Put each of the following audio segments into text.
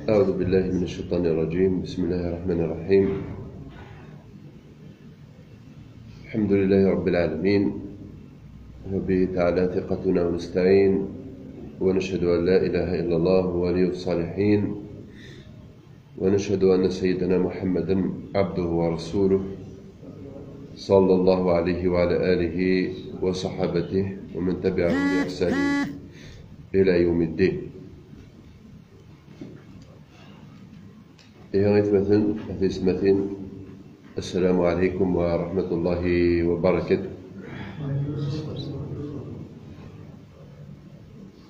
أعوذ بالله من الشيطان الرجيم. بسم الله الرحمن الرحيم. الحمد لله رب العالمين، وبه تعالى ثقتنا ونستعين، ونشهد أن لا إله إلا الله ولي الصالحين، ونشهد أن سيدنا محمدا عبده ورسوله صلى الله عليه وعلى آله وصحابته ومن تبعهم بإحسان إلى يوم الدين. السلام عليكم ورحمة الله وبركاته.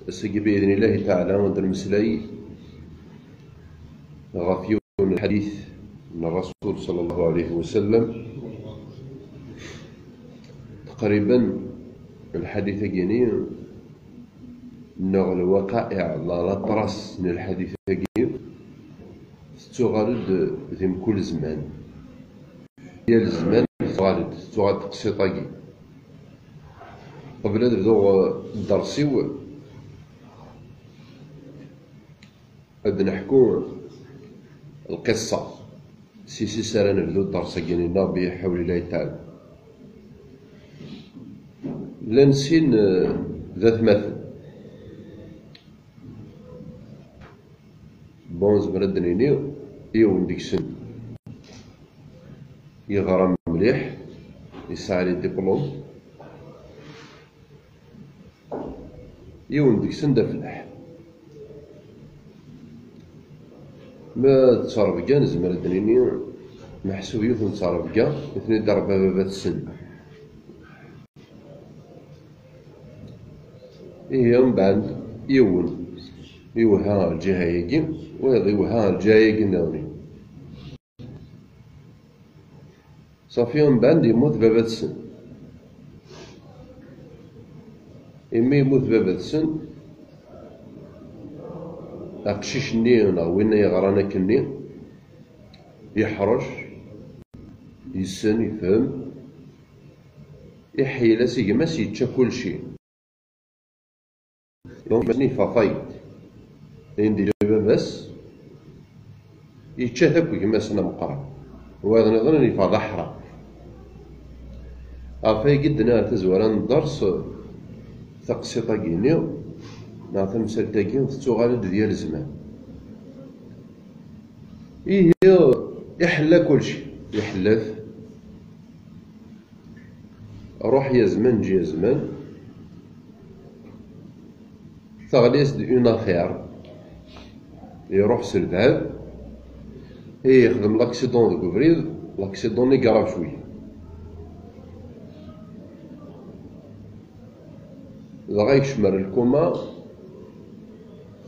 السجي بإذن الله تعالى وندر مسلي غفيون الحديث من الرسول صلى الله عليه وسلم. تقريبا الحديث جيني نغ الوقائع لا طرس من الحديث جيني تغالد ذم كل زمان، هي الزمان تغالد تقسيطاكي. قبل هذا بدو الدرسيو غادي نحكو القصة سيسي سارا نبدو الدرس كينينا بحول الله تعالى. لا نسين ذات مثل بون زبرد نينيو يون ديكسن يغرم مليح، يسعى لي ديبلوم، يون ديكسن دا فلاح. ما تصرف كان زمرد نينيو محسوب يوثن تصرف كان اثني ضرب بابات السن. من بعد يون يوها الجهة يجي ويضي يوها الجهة يجي ناوني صافي. من بعد يموت بابات السن. إما يموت بابات السن أقشيش ني وين يغرانا كني يحرج يسن يفهم يحيي لا سيجماس يتشا كلشي. دونك ماني فايت عندي بس يتشا تاكل كما سنا مقرا، وهذا نظن اني فاض حرام افاي قدنا تزوران الدرس تقسيطا كينيو مع تمثال تاكين تتوغالد ديال الزمان. هي يحلى كلشي يحلف روح يا زمان جي يا زمان تغليس اون افير يروح سير ذهب يخدم لاكسيدون دو كوفريد. لاكسيدون لي كراف شويه دغا يكشمر الكوما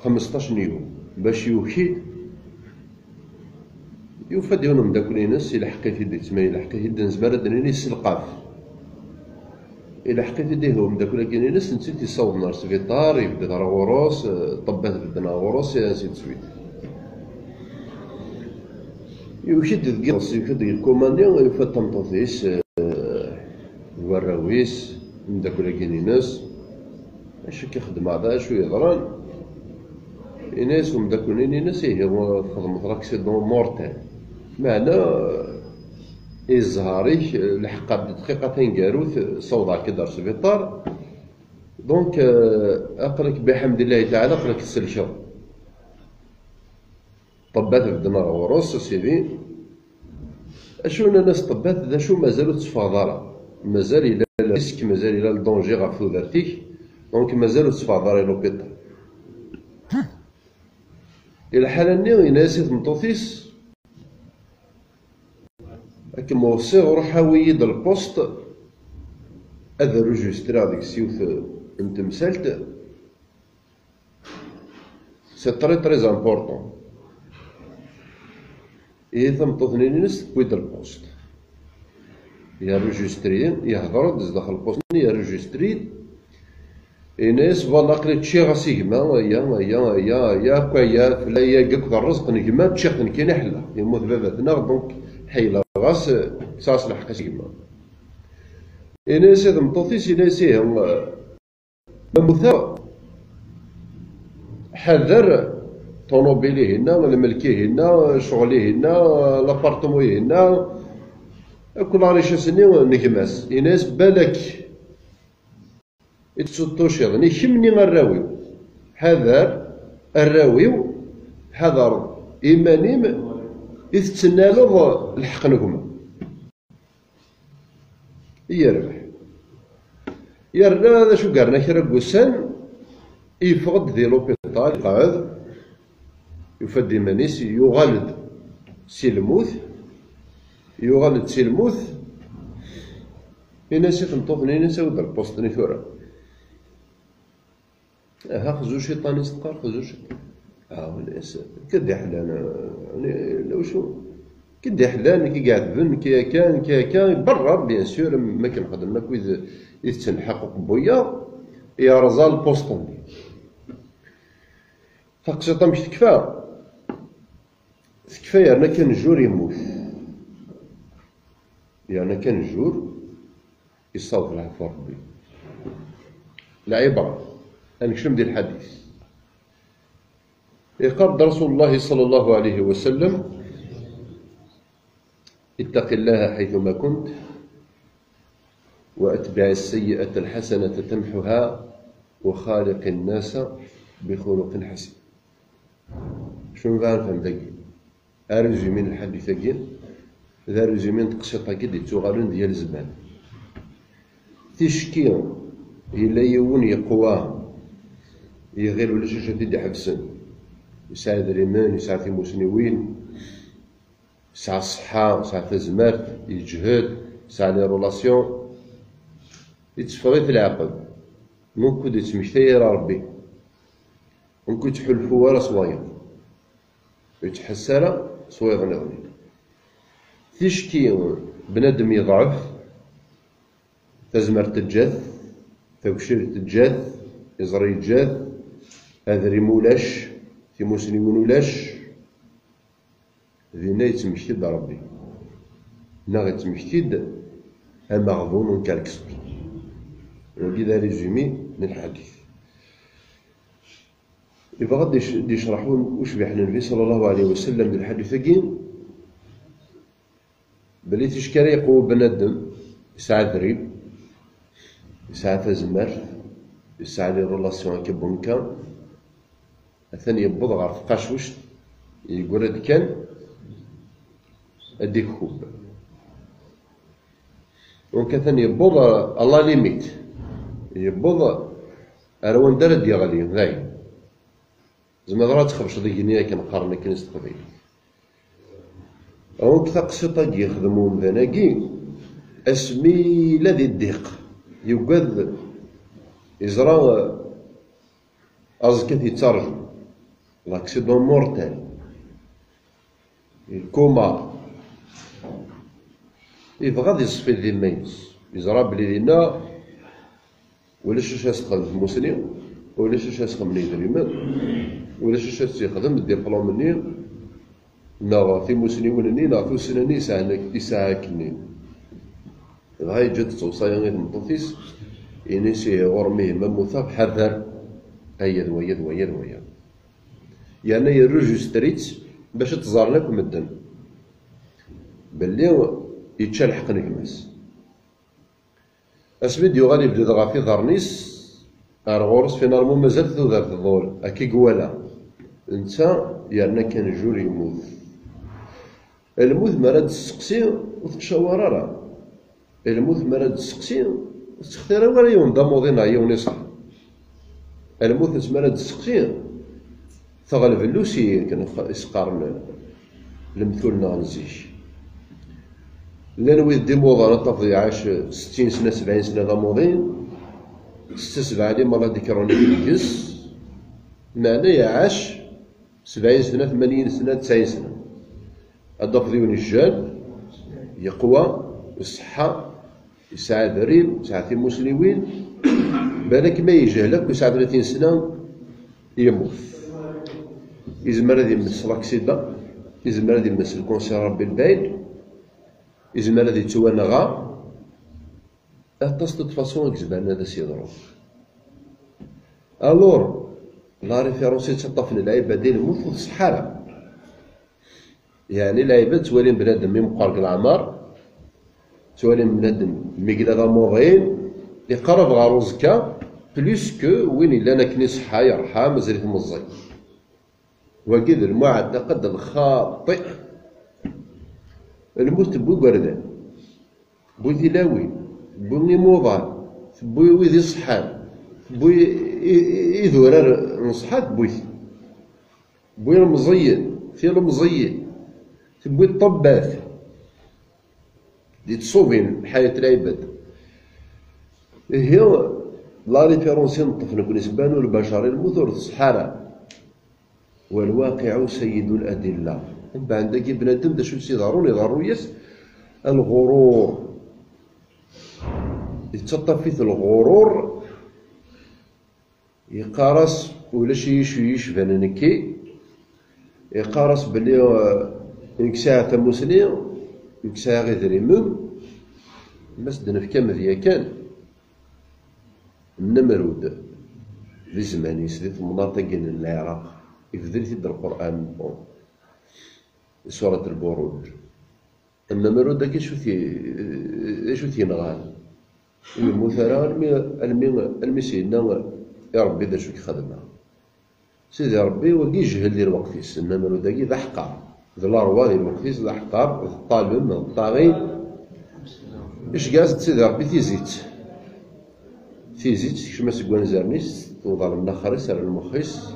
15 يوم باش يوكيد يوفد يونم داك الناس. إلا حكيت يدي تما إلا حكيت يدي نزبر دنيني السلقاف، إلا حكيت يديهم داك الناس نسيت يصوب نار سبيطار يبدا راه غروس طبات بدنا غروس يا سيد سويت يوكيد الكيرس يوكيد الكوماندي يوفد طمطوطيس الوراويس من داك الناس اش كيخدم هذا شو يضران الناس ومن داك الناس هو خدمت لاكسيدون مورتال معنا الزهاري لحقا بدقيقتين كاروث صوضا كي دار سبيطار. دونك اقلك بحمد الله تعالى اقلك السلشو طبات بدنا غروس سيدي. اشو الناس طبات ذا شو مازالو تفاضرا مازال الى الريسك مازال الى الدونجي غاف ذاتيك. دونك مازالو تفاضرا لوبيطال الى حاله ني ناسي تمطوطيس كيما وصي روح ويد البوست هذا روجسترا ديك السيوت نتمسالت سي تري امبورطون. تمطوطني ناس ويد البوست يا روجستريين يهضروا دز داخل البوست يا روجستريد الناس فوالا قلت شي غاسي كما يا كايا فلايا كاك الرزق نكما تشيخن كاين حلا يموت باباتنا. دونك حيلا غاس كساس لحق كما الناس هذا مطوطيس الناس مموثا حذر طونوبيلي هنا، الملكي هنا، شغلي هنا، لابارتمون هنا، كل ريشاسني نكماس إناس بالك يتسطوشيض نكمني الراوي حذر الراوي حذر إيمانيم إذ تنالوض الحق نكما يربح يرى هذا شو قالنا كرا قوسان يفقد ذي لوبيطال قاعد يفدي مانيس يغالد سي الموت يغالد سي الموت إناس يتنطوفني إناس يود البوسطني ثورة خزو شيطان يستقر خزو شيطان الناس كدا حلان يعني لو شو كدا حلان كي قاعد بن كي كان برا بيان سور ما كنخدم لك إذا تنحقق بويا يا رزال بوسطني تقسيطه مش تكفى يعني كان الجور يموت يعني كان الجور يصاب العفو ربي العبرة أنكشم ديال الحديث يقال رسول الله صلى الله عليه وسلم اتق الله حيثما كنت وأتبع السيئة الحسنة تمحها وخالق الناس بخلق حسن. شنو غنفهم داكي؟ أرجمين الحديث كي ذا رجمين تقشطة كي تغالون ديال الزمان تشكي إلا يون يقوى يغير ولا شي شديد حبسن يساعد الإيمان يساعد في مسنوين يساعد الصحة يساعد الزمار يجهد يساعد لي رولاسيون يتفغي في العقل ممكن يتمشتي ربي ممكن تحلفو ورا صوايا يتحسر صويغ نغني تشكي بنادم يضعف تزمر تجاث توكشير تجاث يزري يتجاث هذا مولاش في مسلمون ولاش ذينا يتمشتد ربي نا يتمشتد أمغبون كالكسر وكذا ريزومي من الحديث يبغى غادي يشرحون واش بيحنا النبي صلى الله عليه وسلم بالحديث كين بلي تشكري يقوى بنادم يساعد ريب يساعد زمر يساعد ريلاسيون كبونكا الثاني يبض غير فقاش واش يقول هاد كان اديك خوب وكان ثاني يبض الله ليميت يبض اروان دار ديالي ذاي زعما راه تخرج ديك النيه كنقارن كنيسة قبيل هونك تقسيطا يخدموا مذناكي اسمي الذي الضيق يوقظ يزرع ازكت يترجم لاكسيدون مورتال الكوما يبغى يصفي ذي الميز يزرع بلي لينا ولا شاش يستخدم في المسلم ولا شاش يستخدم من يدريمان ولا شاش يستخدم الدبلوم مني نا في مسلمين ني نا في سنني يساعدني هاي جد توصايا غير مطفيس ينسي غرمي مموثا حذر هيا ويا يعني يرجستريت باش تزار لك مدن باللي يتشلحق نكماس اسمي ديو غالي بدا غا في ضرنيس ارغورس في نارمو مازال تودر الظول اكي قوالا انت يعني كان جور يموت الموت مراد تسقسي وتشاور راه الموت مراد تسقسي تختار ولا يوم داموضين عيون يصح الموت مراد تسقسي تغلب اللوسي كان يسقارن المثول نغنزيش لان ويد ديموضا طفي عاش 60 سنه 70 سنه داموضين استسبع لي مرة ذكروني بالجس معناه عاش 70 سنه 80 سنه 90 سنه الضفدي الجال يقوى الصحة يساعد ريم يساعد المسلمين بالك ما يجهلك ويساعد 30 سنة يموت يزمر هذه يمس لاكسيدا يزمر هذه يمس الكونسير ربي البعيد يزمر هذه يتوانغا اتصلت فاسون كزبان هذا سيضرو الور لا ريفيرونسي تطفن العيبة ديال الموت في الصحارى. يعني العيبة توالي بنادم مي مقارق العمر، توالي بنادم مي قلادة موضعين يقرب غا روزكا بلوس كو وين إلا أنا كني صحا يرحى مازالت مزي. وكذا المعتقد الخاطئ الموت بوي وردان بوي تلاوي بوي موضع بوي ويدي صحان بوي يذورار نصحات بوي المزين في المزين بوي الطباث اللي تصوفين حياة العباد. هي لا ريفيرونسي نطفن بالنسبة للبشر المثور الصحارى والواقع سيد الأدلة. من بعد ذاك بنادم دا شو يضرو ياس الغرور يتطفي في الغرور يقارس ولا شي يشبان نكي يقارس بلي يكساع تموسني يكساع غير دريمم بس دنفكا مذيا كان النمرود في زماني سديت مناطق العراق يفدل في القرآن سورة البروج. النمرود داك شو تينغال المثرى المي سيدنا يا ربي دا شو كيخدمها سيدي ربي وكي يجهل ديال الوقتيس. النمرود داكي ذا حقار ذا الاروا ديال الوقتيس ذا حقار الطالب الطاغي اش كاز سيدي ربي تيزيت كشما سكوان زارنيس توضع النخرس على المخيس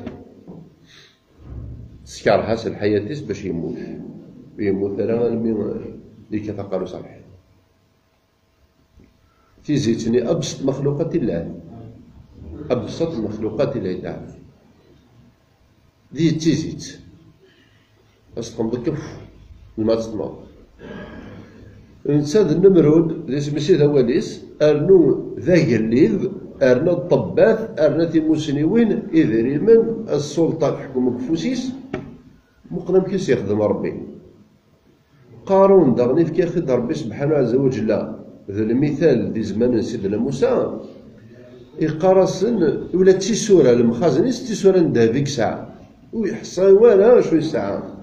سكارهاس الحياتيس باش يموت انا اللي كتقالو صالح تيزيتني ابسط مخلوقات الله ابسط مخلوقات الله تعالى دي تيزيت باش تقوم بكف الماء تطمع. الانسان النمرود ليس ماشي ذا واليس ارنو ذا قليل ارنا الطباث ارنا تيموسنيوين اذري من السلطه تحكم كفوسيس مقنم كيس يخدم ربي. قارون داغني في كيخد ربي سبحانه عز وجل ذا المثال دي زمان سيدنا موسى يقارسن ولا تيسورة المخازنيس تيسورة ندها فيك ساعة ويحصى ولا شوي ساعة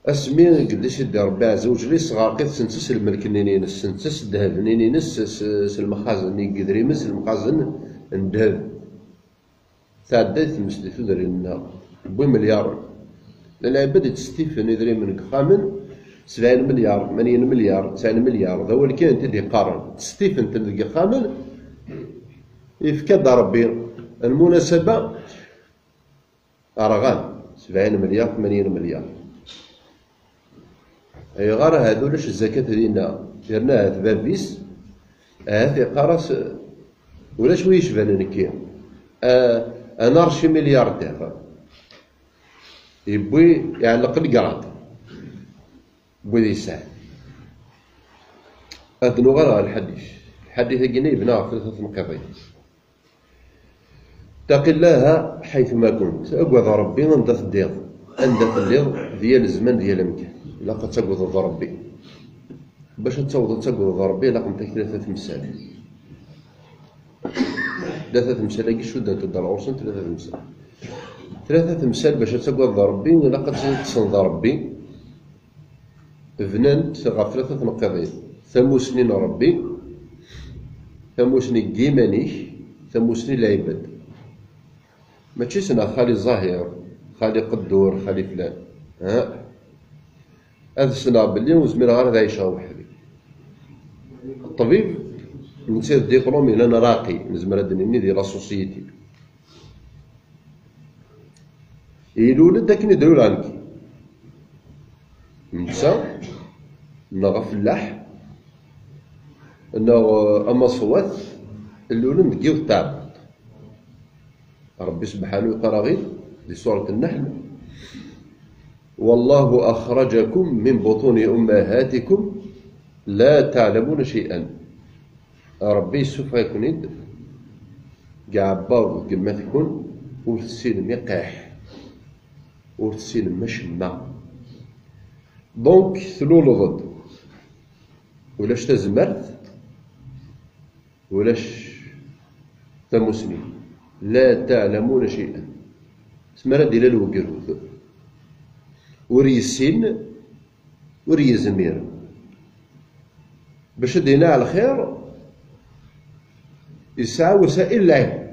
اسمي قداش يدي ربي عز وجل صغار كيف سنتس الملك نينين سنتس الذهب نينين المخازن يقدري مس المخازن الذهب تعديت المسلي تدري النار بمليار العباد تستيفن يدري من خامن 70 مليار 80 مليار 90 مليار ذا هو اللي كان تدي قارن تستيفن تلقى خامن يفكد ربي المناسبة أرغام 70 مليار 80 مليار أي غار هذولاش الزكاة ديالنا درناها تبابيس في قارس ولا شوي يشبان نكي أنا رشي ملياردير يبوي يعلق القراد بوي ذي الساعة هاد نغرى الحديث كينا يبنى 3 نقاطين. اتق الله حيثما كنت أقوى ربي عند الديض عند الليض ديال الزمان ديال المكان إلا قد تقوض ربي باش تقوض ربي لقم تاك 3 مسال 3 مسال كي شو دات الدرعوسن 3 مسال 3 مسال باش تقوض ربي إلا قد تصنض ربي بنانت غا 3 نقاطين ثموسنين ربي ثموسني كيمانيك ثموسني العباد ماشي سنا خالي الظاهر خالي قدور خالي فلان هذا سنا بلي وزمير غير عايشه وحدي. الطبيب نسير ديبلومي انا راقي نزمر هادني ديال لا سوسيتي يلولد داك نديرو عنك نسا نغا فلاح انه اما صوات الاولى نديو التعب ربي سبحانه يقرا في سورة النحل والله أخرجكم من بطون أمهاتكم لا تعلمون شيئا. ربي سوف يكون كاع باو كما تكون ورتسين ميقاح ورتسين مشمع دونك ثلول ضد ولاش تزمرت ولاش تمسني لا تعلمون شيئا. سمرا ديال الوقروذ وريسين وريزمير باش دينا على الخير يسعى وسائل العلم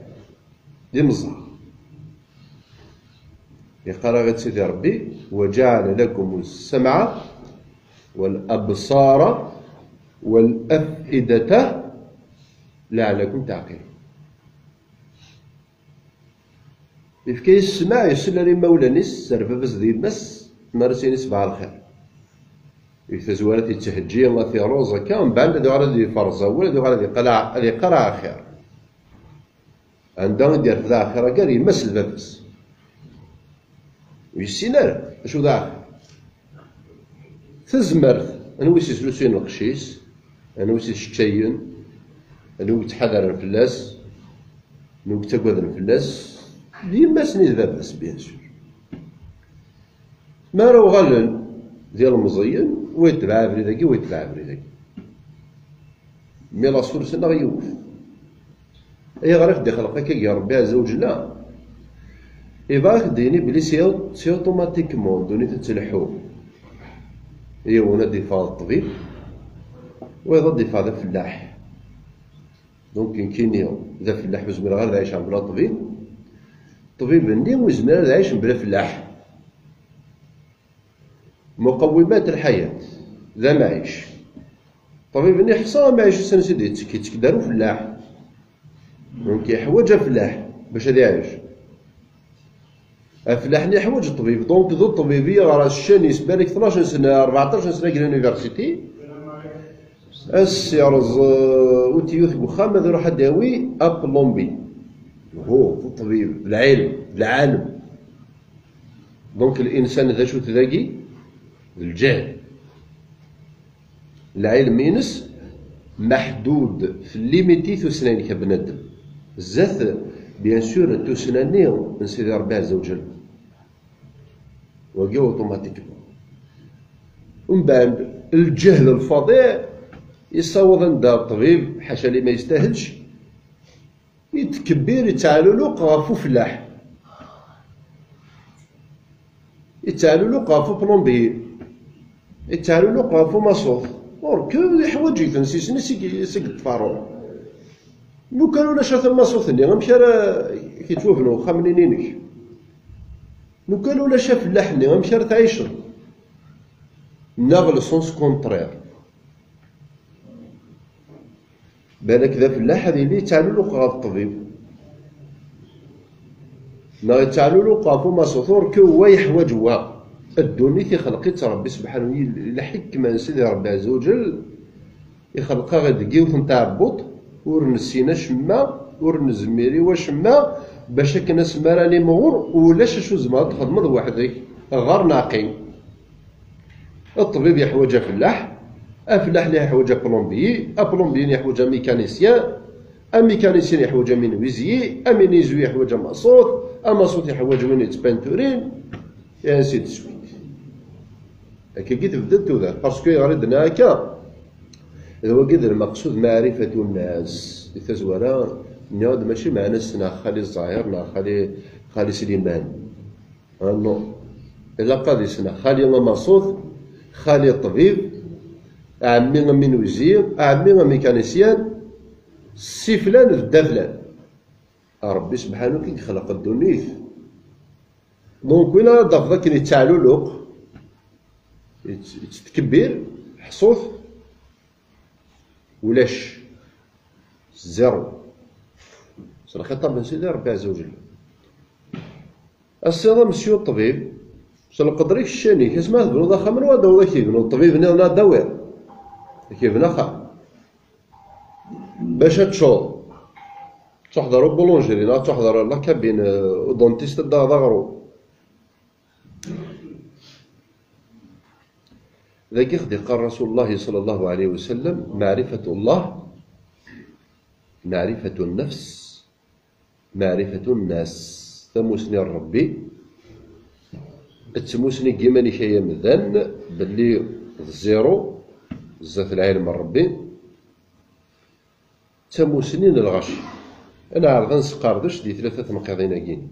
دي مزار. يقرا غير سيدي ربي وجعل لكم السمع والأبصار والأفئدة لعلكم تعقلون. كي يسمع يسلى لمولانيس سرفافس ديال مس مارسينيس بعض الخير يتزوالات يتهجي الله في روزا كان بعد هذو غادي فرزا ولا هذو غادي قرا خير عندهم يدير في الآخرة قال يمس الفافس ويسينار اشو ذا تزمرت انا ويسي سلوسين القشيس انا ويسي الشتاين انا ويتحذر الفلاس انا ويتقوذ الفلاس ديما سنيد الفافس بيان سور. ما راهو غلل ديال المزيان ويتبع فريداكي ويتبع فريداكي مي لاصور سنة غيوف اي غير دي خلقك يا ربي عز وجل إيفاك ديني بلي سي اوتوماتيكمون دوني تتلحو هنا ديفا الطبيب وهذا ديفا ذا فلاح دونك كاين ذا فلاح وزمير غير عايش بلا طبيب طبيب ندي وزمير عايش بلا فلاح. مقومات الحياة ذا معيش طبيب ندي حصان معيش سنة سيدي كيتكدارو فلاح دونك يحوج فلاح باش هادي يعيش الفلاح يحوج الطبيب دونك ذو الطبيبيه راه الشاني يسبالك 12 سنه 14 سنه في اليونيفرسيتي السيرز وتيوث وخام هذا يروح داوي ابلومبي هو الطبيب العالم دونك الانسان ذا شو تلاقي الجهل العلم ينس محدود في الليميتي ثسنين كبنادم الزاث بيان سور توسناني من سيدي ربي عز وجل وكي اوتوماتيكمون ومن بعد الجهل الفظيع يصوض عند الطبيب حاشا لي ما يستاهلش يتكبر يتعالولق غافو فلاح يتعالولق غافو بلومبي يتعالولق غافو ماسوط وركو يحوج يتنسيسني سيك الطفارو لو كانوا لا شاف الماسوثني غنمشي راه كيتوفنو خامنينينك لو كانوا لا شاف اللحني غنمشي راه تعيشن ناغ سونس كونترير بالك ذا فلاح هذه اللي تعالو له غاف الطبيب نا تعالو له غافو ماسوثور كو هو يحوج هو الدوني تيخلق ربي سبحانه الحكمه سيدي ربي عز وجل يخلقها غير دقيوث نتاع بوط ور نسينا شما ور نزميري وشما باش كنا سما راني مغور ولاش شو زعما تخدم وحدك غير ناقي. الطبيب يحوج فلاح الفلاح اللي يحوج بلومبي بلومبي يحوج ميكانيسيان ميكانيسيان يحوج مينويزيي مينويزيي يحوج ماسوط ماسوط يحوج وين يتبانتورين يا سيدي سويت هكا كي تبدا توذا باسكو يغردنا هكا هو كذا المقصود معرفة الناس التزويرة نيود ماشي مع ناس نا خالي الظاهر نا خالي سليمان نو إلا قاضي سنا خالي ماسوط خالي الطبيب عمي مينوزير عمي ميكانيسيان سي فلان فدا فلان ربي سبحانه كي خلق الدنيا دونك وين ضاف كي يتعالولق يتكبر حصوث ولاش زيرو صرا خطاب من سيدي ربي عز وجل. السيدة مسيو الطبيب صرا قدريك الشاني كاسما تبنو ذا خامن وهذا هو كيبنو الطبيب هنا داوير كيبنا خا باش تشوض تحضروا بولونجيري لا تحضر لا كابين دونتيست دا ضغرو ذاك يخدي قال رسول الله صلى الله عليه وسلم معرفة الله معرفة النفس معرفة الناس ثموسني ربي تسموسني كيما كيا مذان باللي الزيرو بزاف العلم من ربي تسموسني الغش أنا عرض نسقردش دي 3 نقيضين.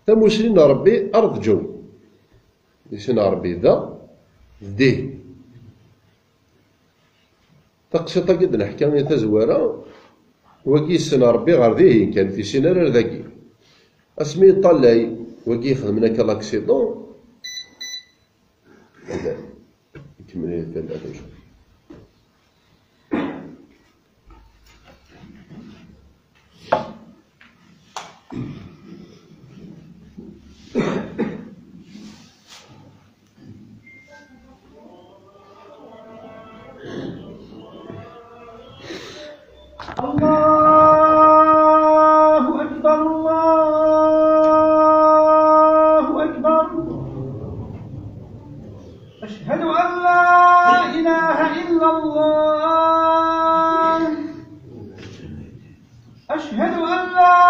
تموسلين ربي أرض جو. يسنا ربي ذا ديه. تقشط قد الحكاية تزوارا وكي سنا ربي غير ذيه كان في سينار ذاكي. اسمي طلعي وكي يخدم لك لاكسيدون. هذا يكمل الثلاثة شهور. الله أكبر الله أكبر أشهد أن لا إله إلا الله أشهد أن لا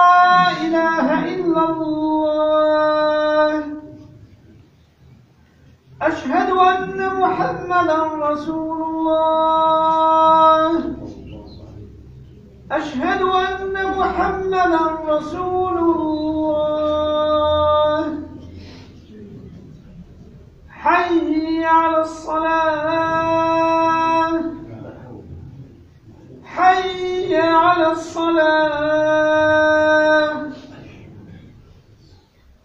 إله إلا الله أشهد أن محمدا رسول الله أشهد أن محمدا رسول الله حي على الصلاة حي على الصلاة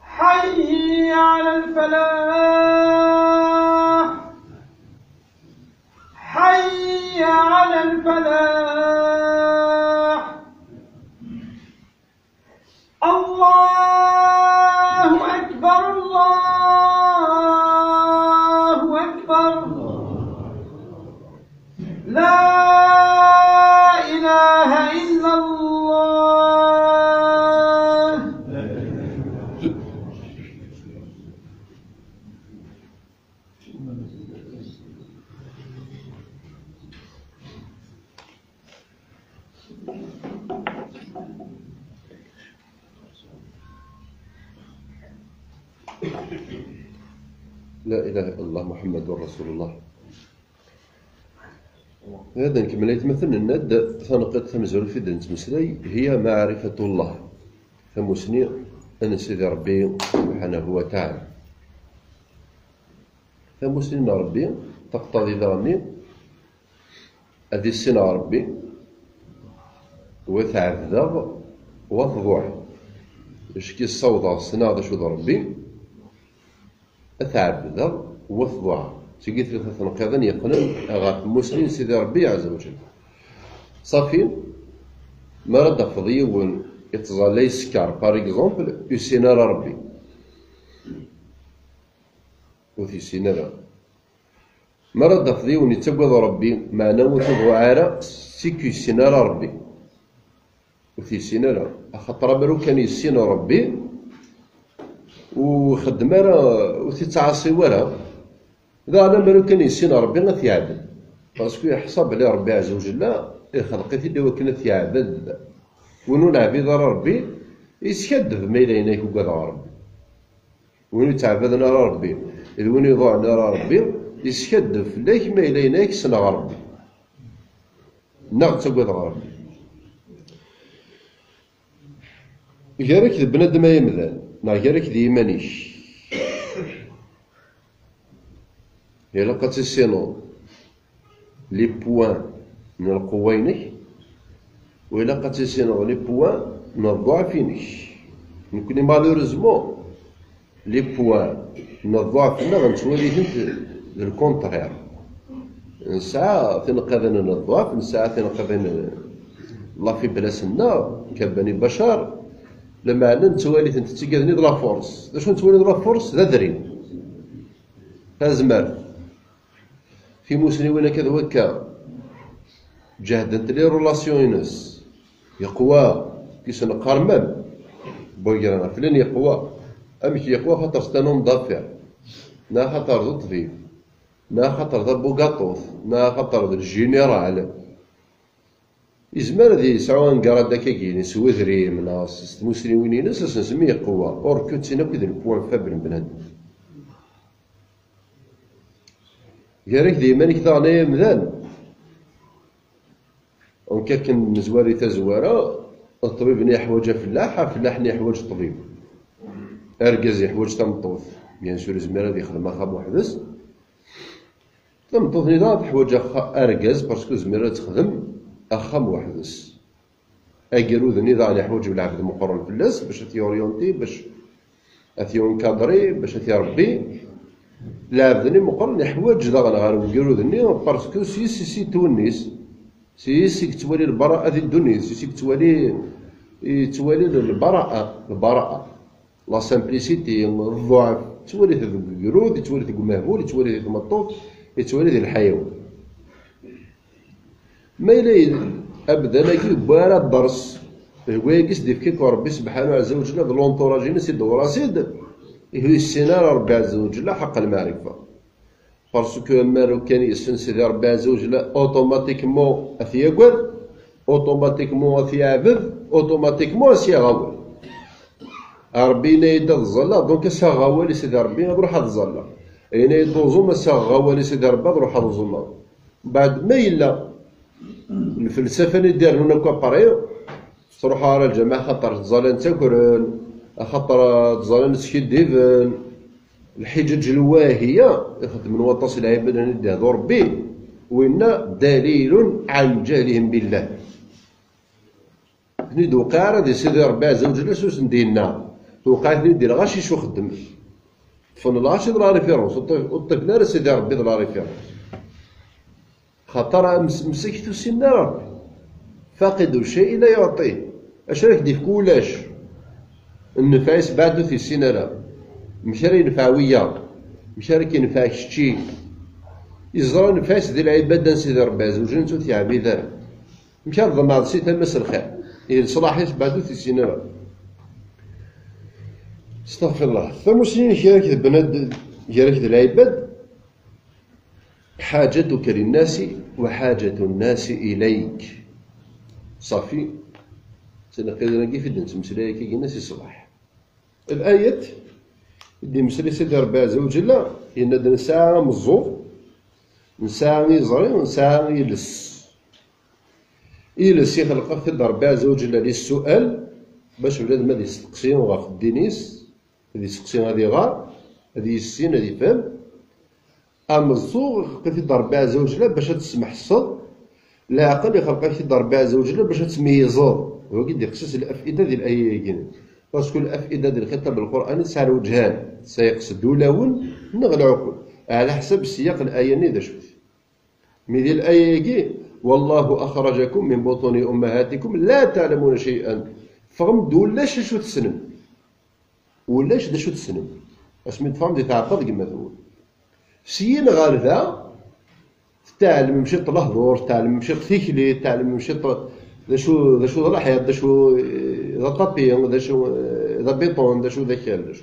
حي على الفلاح حي على الفلاح الله أكبر الله أكبر لا إله إلا الله لا إله إلا الله محمد رسول الله. هذا كما يتمثل الند ثنقط ثمزول في دنت مسلي هي معرفة الله. ثمسني أن سيدي ربي سبحانه وتعالى. ثمسني ربي تقتضي ذرني أذي السنة ربي وتعذب وتضوع. إشكي الصوت السنة هذا شو ربي أتعبد وتضوع. تيجي ثلاثة نقيضين يقنن أغاث المسلمين سيدي ربي عز وجل. صافي ما رد فضي ون يتظل يسكر بار إكزومبل يسينار ربي وفي سينار ما رد فضي ون يتقوض ربي معناه وتضوع عارة سيكو يسينار ربي وفي سينار أخطر برو كان يسين ربي وخدم راه وتتعاصي ورا إذا أنا مرو كان يسين ربي غتيعبد باسكو يحسب على ربي عز وجل لا خلقت يدي وكان يعبد ونون عبيد ربي يسكدف ما إلى هناك وقاد ربي ونو تعبدنا ربي إذا ونو يضوعنا ربي يسكدف ليك ما إلى هناك سنة ربي نغت وقاد ربي غيرك بنادم يمذل غيرك ذي يمانيش إلا قد تسينو لي بوان من القوينك وإلا قد تسينو لي بوان من الضعفينك. نكوني مالوريزمون لي بوان من الضعفنا غنتولي الكونترير. نسعى تنقذنا الضعف نسعى تنقذنا الله في بلاسنا كبني بشر لما عندنا نتوالي تنتقدني د لا فورس. شنو نتوالي د لا فورس ذا درين هازمر في مسلمين كذا وكا جهدت لي رولاسيون ينس يقوى كيسن قرمم بويرانا فلان يقوى امشي يقوى خاطر ستانهم ضافر نا خاطر ضد طبيب نا خاطر ضد بوغاطوث نا خاطر ضد الجينيرال يزمر ذي يسعوا نقرا داكاكين يسوي ذريم ناس مسلمين ينس نسميه قوى اور كنتينا كذا البوان فابر بنادم قالك ديما كذا يمذان ونكاكن نزواري تزوارا الطبيب ني يحوج فلاح، فلاح ني يحوج طبيب، أركز يحوج تمطوط، بيان سور زمير هادي يخدم أخا بوحدس، تمطوط نيضا تحوج أركز باسكو زمير تخدم أخا بوحدس، أكيرود نيضا يحوج بالعبد مقرن فلاس باش تيوريونتي باش أثيونكادري باش تيربي، العبد مقرن يحوج داغن غير أكيرود ني باسكو سي تونس، سي كتولي البراءة ديال الدنيا، سي كتولي البراءة لا سامبليسيتي الضعف، تولي ذاك القرود، تولي ذاك المهبول، تولي ذاك المطوط، تولي ذاك الحيوان. ما إلا أبدا كي بارا الدرس هو يقيس ديف كيك ربي سبحانه عز وجل بلونطوراج ناس يدور راسيد هو السينار ربي عز وجل حق المعرفة. باسكو مالو كان يسن سيدي ربي عز وجل اوتوماتيكمون اثياكل، اوتوماتيكمون اثيعبد، اوتوماتيكمون اسيغاول. ربي نايدا الظلا دونك اساغاول سيدي ربي نروح هاد الظلا، نايدا الظلمة اساغاول سيدي ربي نروح هاد الظلمة. بعد ما يلا الفلسفة اللي دار لنا كوباريو تروح على الجماعة خاطر تظلان تاكرن، خاطر تظلان تسكديفن، الحجج الواهية يخدم وتصل العباد أن يدهدوا ربي وإن دليل عن جهلهم بالله. هني دوقع دي سيدي ربي عز وجل سوس نديرنا، توقعتني ندير غاشي شو خدم فن الغاشي د لا ريفيرونس، والطفل راه سيدي ربي د لا ريفيرونس، خاطر مسكتو سيدنا ربي فاقد الشيء لا يعطيه. اش راك دير كولاش النفاس بعدو في السنة لا مشى راه ينفع ويا، مشى راه كينفعك شتي، يزرى نفاس ديال العباد سيدي ربي عز وجل نتو تيعبيدان، مشى ضمع سي تمس الخير يصلاحيش بعدو في السنة لا. استغفر الله. فمسلمين كيراك البنات كيراك العباد، حاجتك للناس وحاجة الناس إليك. صافي سنقدر كيف نتمسلايا كي الناس يصلح. الآية اللي مسلي سيدي ربي عز وجل إن نساء مزور، نساء يزري، ونساء يلس يخلق في ربي عز وجل للسؤال باش ولاد ما يستقسيو غا في الدينيس، هادي يستقسي غادي غار، هادي يسين هادي يفهم. أمزور يخلق في ربي عز وجل باش تسمح الصد، العقل يخلق في ربي عز وجل باش تميزو. هو كي يقصص الأفئدة ديال الآية باسكو الأفئدة ديال الخطاب القرآني تسعى وجهان، سيقصد لون نغ العقول على حسب سياق الآية ني شفت. مي ديال الآية والله أخرجكم من بطون أمهاتكم لا تعلمون شيئا، فغمد ولاش شو تسنم، ولاش دا شو تسنم، اسمي تفهم دي تعقد كما تقول. سيين غير ذا تعلم مشيط الهضور، تعلم مشيط ثيكلي، تعلم مشيط ذا شو ذا الحياة، ذا شو ذا طابيون، ذا شو ذا بيطون، ذا شو ذا كال،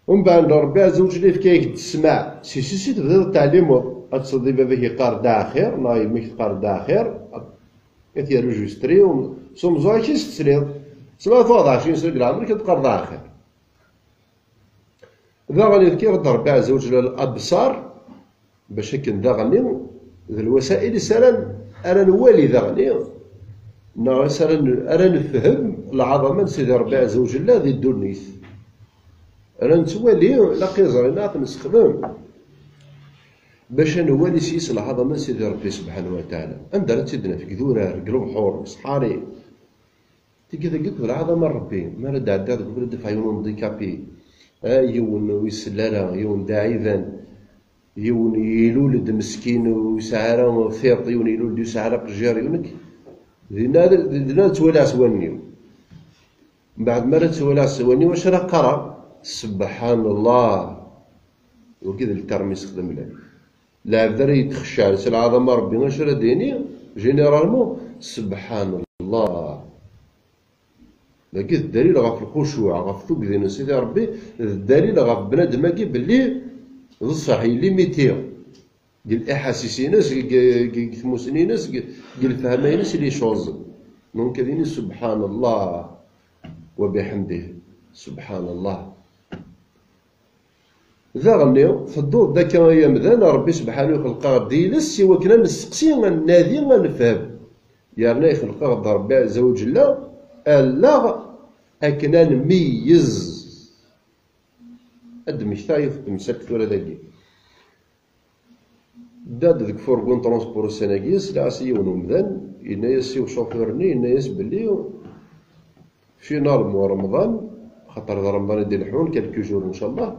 ومن بعد ربي عز وجل يفكيك تسمع سي تبدا تعلمو، تصدي باباك يقار داخر، ناي ميك تقار داخر، يتيرجستري وصوم كي تسريض، سما فوضى 20 سنة العمر كتقار داخر. ذا غادي يذكر ربي عز وجل الأبصار باش هكا ذا غني ذا الوسائل سالا أنا نوالي ذا غني أنا نفهم العظمة سيدي ربي عز وجل ذي الدنيس، أنا نتوالي لاقي زرينات نستخدم باش نوالي سيس العظمة سيدي ربي سبحانه وتعالى. أندر تيدنا في كذورة قلوب حور صحاري تيكذا قلت العظمة ربي ما رد عداد قبل دفع يون ديكابي يون ويسلالا يون داعيذا يون يلولد مسكين ويسعر ثيرط يون يلولد يسعر قجار يونك دينا تولع سواني. بعد ما تولع سواني واش راه قرا سبحان الله وكذا الترمي يستخدم له لا بدا يتخشى على العظمه ربي واش راه ديني جينيرالمون سبحان الله. لكن الدليل غا في الخشوع غا في ثوب ديال سيدي ربي، الدليل غا في بنادم كي باللي صحي ليميتي ديال الاحاسيسيناس كموسنيناس ديال الفهميناس لي شوز دونك هذيني سبحان الله وبحمده سبحان الله. ذا غنيو فالدور ذاك يا مذان ربي سبحانه يخلق ديلس سوا كنا نسقسي نادي نفهم يعني يخلق ربي عز وجل ألا أكنا نميز أدمشتاي في تمسك ولا داكي داد ذيك فورغون ترونسبور السناكيس لعسي ونمذان إنايس وشوفيرني إنايس بلي في نهار مو رمضان خاطر رمضان يدير الحون كالكو جور إن شاء الله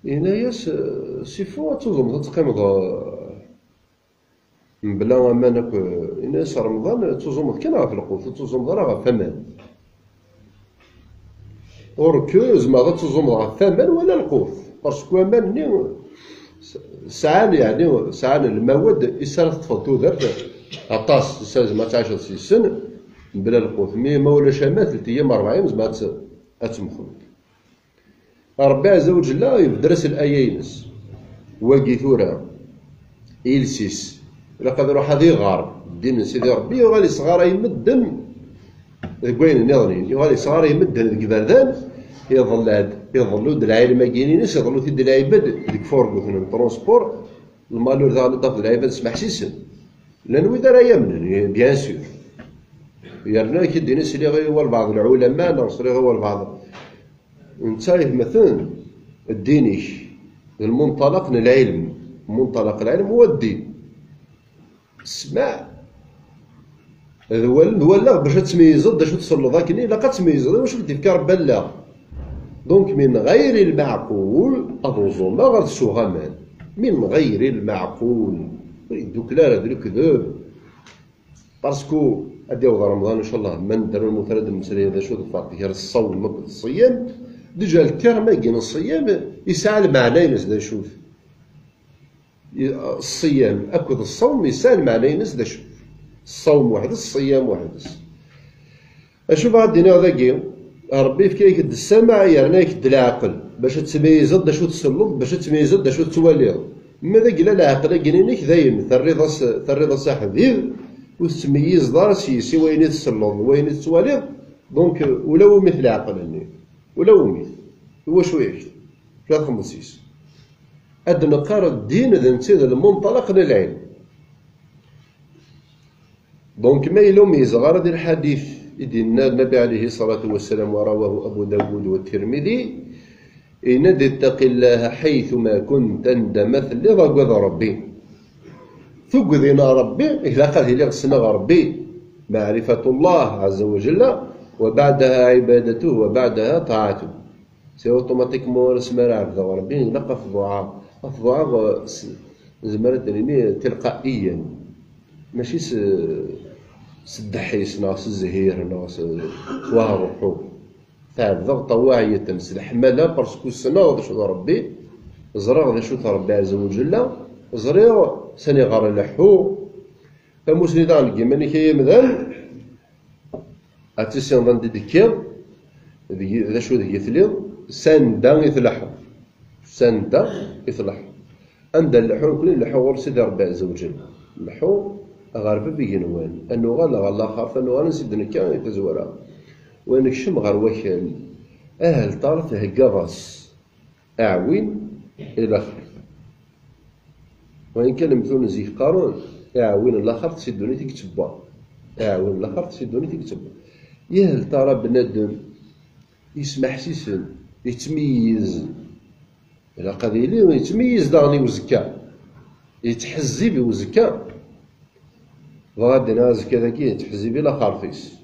إنايس سيفو تزوم تقيمض بلا أمانك إنايس رمضان تزوم كان في القوت تزوم راه فمان أوركوز ما تزوم غا ثمن ولا القوت باسكو أماني ساعان يعني ساعان المواد يسال تطفل تودرت عطاس يسال ما تعيش سن بلا القوت مي ما ولا شامات 3 أيام 4 أيام زعما تمخل ربي عز وجل يدرس الآيينس واقي ثورة إلسيس لقد روح هذه غار الدين سيدي ربي وغالي صغار يمدن كوين نظني وغالي صغار يمدن الكبردان يظلوا د العالم كاينينس يظلوا في د العباد ديك فورغو في الترونسبور المالور تاع الضغط العباد سمح سيسن لان وي دار يمن بيان سور يرنا كي دينيس اللي غير بعض العلماء نصري غير بعض نتايه مثلا الديني المنطلق من العلم منطلق العلم هو الدين اسمع ولا باش تميز ضد شو تصل ذاك لا كتميز واش تفكر بلا دونك من غير المعقول أظن ما غادشو غمان من غير المعقول دوك لا هادو الكذوب باسكو اديو رمضان ان شاء الله ما نديرو المفرد المسري هذا شو الفرق غير الصوم الصيام ديجا الكرمه كاين الصيام يسعى المعنى ينس دا شوف الصيام اكد الصوم يسعى المعنى ينس دا شوف الصوم واحد الصيام واحد اشوف غادينا هذاكي ربي في كيكد السمع يعني يكد العقل باش تميز دا شو تسلط باش تميز دا شو توالي ماذا قال العقل كاينينك دايم تريض صاحب وتميز دار سي وين تسلط وين توالي دونك ولو مثل العقل هني ولو مثل هو شويه شو خمسيس اد نقار الدين اذا نسيد المنطلق للعلم دونك ما يلوميز غرض الحديث ديالنا النبي عليه الصلاة والسلام ورواه أبو داود والترمذي إن اتق الله حيثما كنت أنت مثل ضقذ ربي ثقذنا ربي إلا قال لي غسنا ربي معرفة الله عز وجل وبعدها عبادته وبعدها طاعته سي اوتوماتيكمون اسمها عبد ربي نلقى في الضعاف زمرت تلقائيا ماشي سدحيس ناس الزهير ناس وهروحو تاع الضغط واعية تمس الحمالة باسكو السنة شو ربي زرا شو ربي عز وجل زريو سني غار لحو فموسني دان كيما كي مدان اتسيون دان ديكير ذا شو ذي يثلي سندا يثلحو سندا يثلحو عند اللحو كل اللحو غير سيدي ربي عز وجل اللحو غارفة بينوان أنو غالا خاف أنو غالا نسيد نكا يتزورا ونكشم غار وكال أهل طارت هكاغاس أعوين إلى خير وإن كان مثل زي قارون أعوين الآخر تسيدوني تكتبا أعوين الآخر تسيدوني تكتبا يهل ترى بنادم يسمح سيسن يتميز إلا قضيلي يتميز داغني وزكا يتحزي بوزكا غادي ناز كذا كي يتحزي بلا خارفيس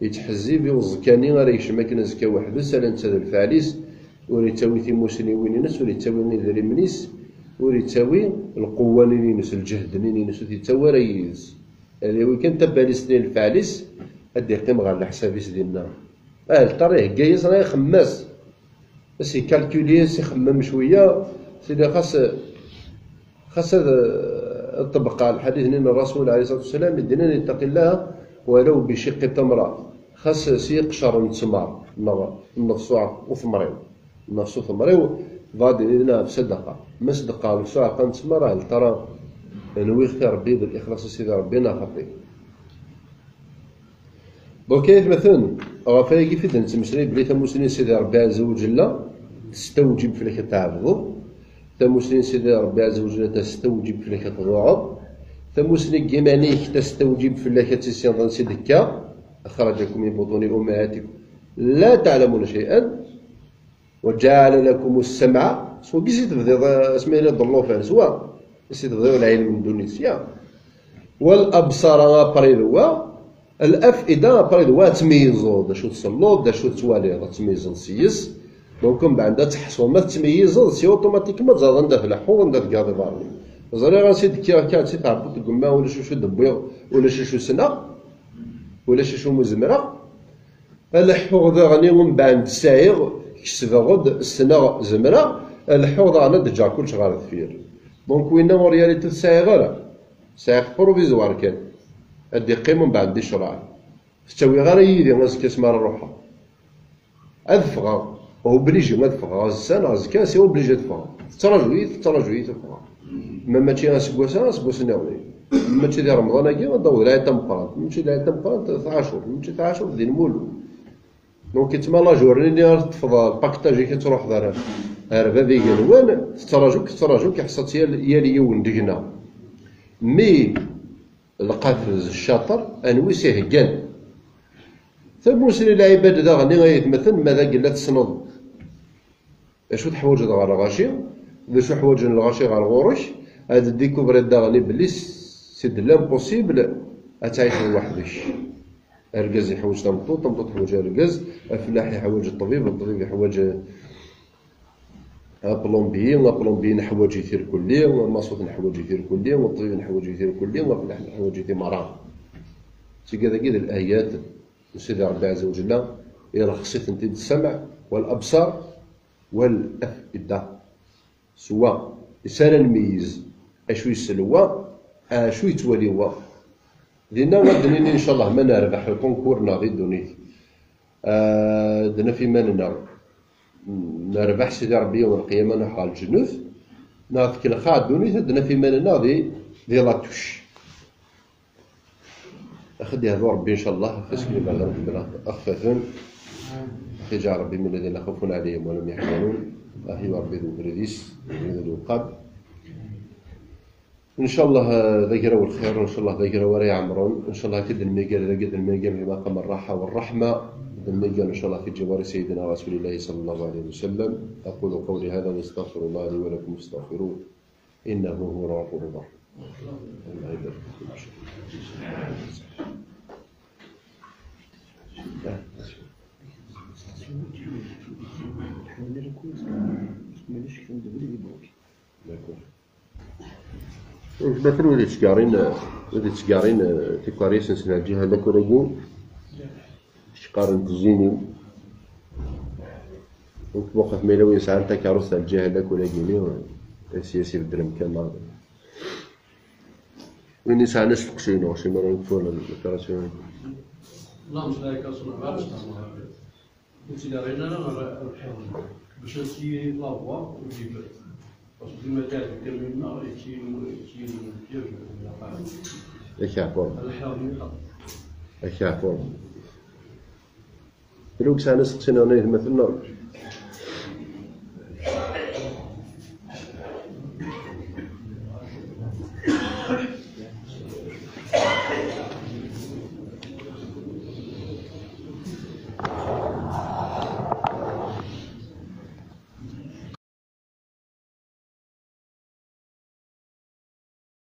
يتحزي بوزكاني غير يشما كنا زكا وحده سالن تاد الفعليس وريتاوي تيموسني وين ناس وريتاوي نذري منيس وريتاوي القوه اللي نس الجهد اللي نس تيتاوى ريز اللي هو كان تبالي سنين الفعليس ادي يقيم غير الحسابيس ديالنا الطريق جايز راه خماس بس يكالكولي يخمم شويه سيدي خاص الطبقة الحديث أن الرسول عليه الصلاة والسلام يدينا نتقي الله ولو بشق تمرة خاص سيقشر نتمار نفسو وثمريو نفسو ثمريو غادي لنا بصدقة ما صدقة وساعة نتمار هل ترى نوي اختار ربي بالإخلاص سيدي ربنا خطي دونك كيف مثلا غافاي كيف نتمسري بلي تمسلين سيدي ربي عز وجل تستوجب فيك تعبدو تمسلين سيدي ربي عز وجل تستوجب فيك تضوعض ثموسني جمانيك تستوجب في الله كتسيان سيدك أخرجكم من بطون أمهاتكم لا تعلمون شيئا وجعل لكم السمع سوا كيسي تفضي اسمه لا ضلو فان سوا كيسي تفضي العلم من دون نسيان والأبصار بريدوا الأفئدة بريدوا تميزوا دا شو تصلوا دا شو توالي تميزوا سيس دونك من بعد تحسوا ما تميزوا سي اوتوماتيكمون تزاد ندا فلاحو ندا كاع ضارني زري غا سيد كي سي تعرفوا تقول ما ولا شو دبيو ولا شو سنه ولا شو مزمره الحوض غني من بعد سايغ كسب غد السنه زمره الحوض غني دجا كلش غير دفير دونك وين رياليتي سايغ لا سايغ بروفيزوار كان ادي قيم من بعد دي شرع تسوي غير يدي ناس كاسمار الروحه ادفغا هو بليجي ما دفغا السنه زكا سي اوبليجي دفغا تراجوي تفغا ماشي سكواس ناوي ماشي ديال رمضان كي ندور على تمقرات ماشي على تمقرات 10 ماشي 10 ديال المولود دونك تما لا جورني تفضل باكتاجي كي تروح دار بابي قالوان تراجوك حصات هي اليوم دقنا مي القافز الشاطر انوي سيهكان ثموسني العباد دا غني غيتمثل ماذا قال لا تسنض اشو تحوج غير الغاشي شو حوايج الغاشي غير الغورش هاد الديكوفري دا غني بلي سي دو لامبوسيبل اتعيش لوحدك الركاز يحوج تمطوط يحوج الركاز الفلاح يحوج الطبيب يحوج بلومبي نحوج يثير كلية والماسوط نحوج يثير كلية والطبيب نحوج يثير كلية والفلاح نحوج يثير مرام سي كذا الآيات سيدي ربي عز وجل يرخص انت السمع والأبصار والأفئدة سواء يسال الميز اشو يسلوا اشو يتوليوا دينا ودنيني ان شاء الله ما نربح الكونكور ناضي دونيت دنا في مالنا نربح سيدي ربي يوم القيامه نحال الجنوث ناض كل خاد دونيت دنا في مالنا دي لاتوش اخذ هذا ربي ان شاء الله فاسكني بلا اخففن خجع ربي من الذين خوف عليهم ولم يحزنون هي ربي ذو برديس ذو القاب ان شاء الله ذكر والخير وان شاء الله ذكر ولا يعمرون ان شاء الله كد الميقال لقد الميقال في مقام الراحه والرحمه الميقال ان شاء الله في جوار سيدنا رسول الله صلى الله عليه وسلم اقول قولي هذا واستغفر الله لي ولكم استغفروه انه هو الغفور الرحيم. الله يبارك مثلا ولي تشقارين تيكاريس نسمع الجهه لك ولاكين شقارن تجيني وتوقف ميلوي ساعه تاع كاروس الجهه لك ولاكيني السياسي بالدرهم كان وين ساعه ناس تقشينو شي مره نكفوا الاوبيراسيون لا مش لايك اصلا ما عرفتش قلت لها غير انا باش نسيي لافوا ونجيب باسكو ديما تعرف كلمنا يمشي يمشي ايش يعرفون ايش يعرفون لو كان ناس تسنى مثلا